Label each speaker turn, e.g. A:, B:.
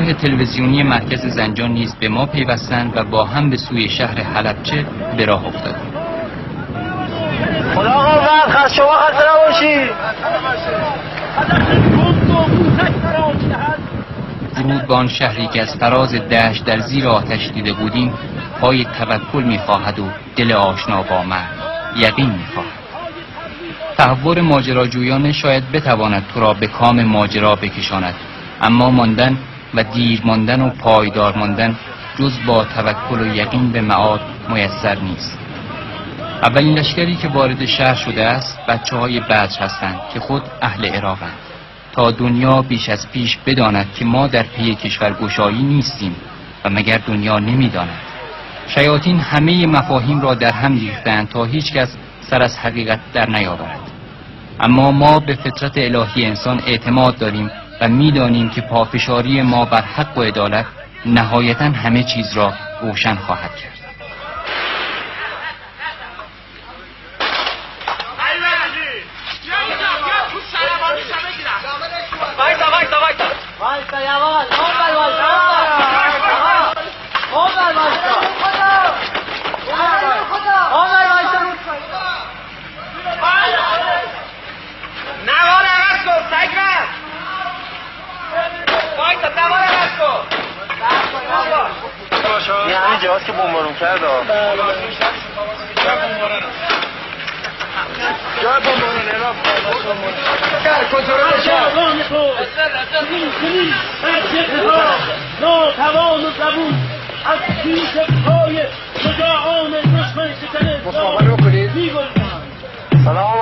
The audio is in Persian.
A: گروه تلویزیونی مرکز زنجان نیز به ما پیوستند و با هم به سوی شهر حلبچه به راه افتادیم.
B: خدا قوت، شما خسته نباشید.
A: ورود به آن شهری که از فراز دشت در زیر آتش دیده بودیم پای توکل می‌خواهد و دل آشنا با مرگ یقین می‌خواهد. تحور ماجراجویانه شاید بتواند تو را به کام ماجرا بکشاند، اما ماندن و دیر ماندن و پایدار ماندن جز با توکل و یقین به معاد میسر نیست. اولین لشکری که وارد شهر شده است بچه‌های بدر هستند که خود اهل عراقند، تا دنیا بیش از پیش بداند که ما در پی کشورگشایی نیستیم و مگر دنیا نمی‌داند. شیاطین همه مفاهیم را در هم ریختند تا هیچ کس سر از حقیقت در نیاورد. اما ما به فطرت الهی انسان اعتماد داریم و می‌دانیم که پافشاری ما بر حق و عدالت نهایتاً همه چیز را روشن خواهد کرد.
B: این همین جهاز که بمبارون کرد جای بمبارون عراق کنترل شهر ناتوان و زبون از پیش پای شجاعان دشمن شکنه مصابره بکنید. سلام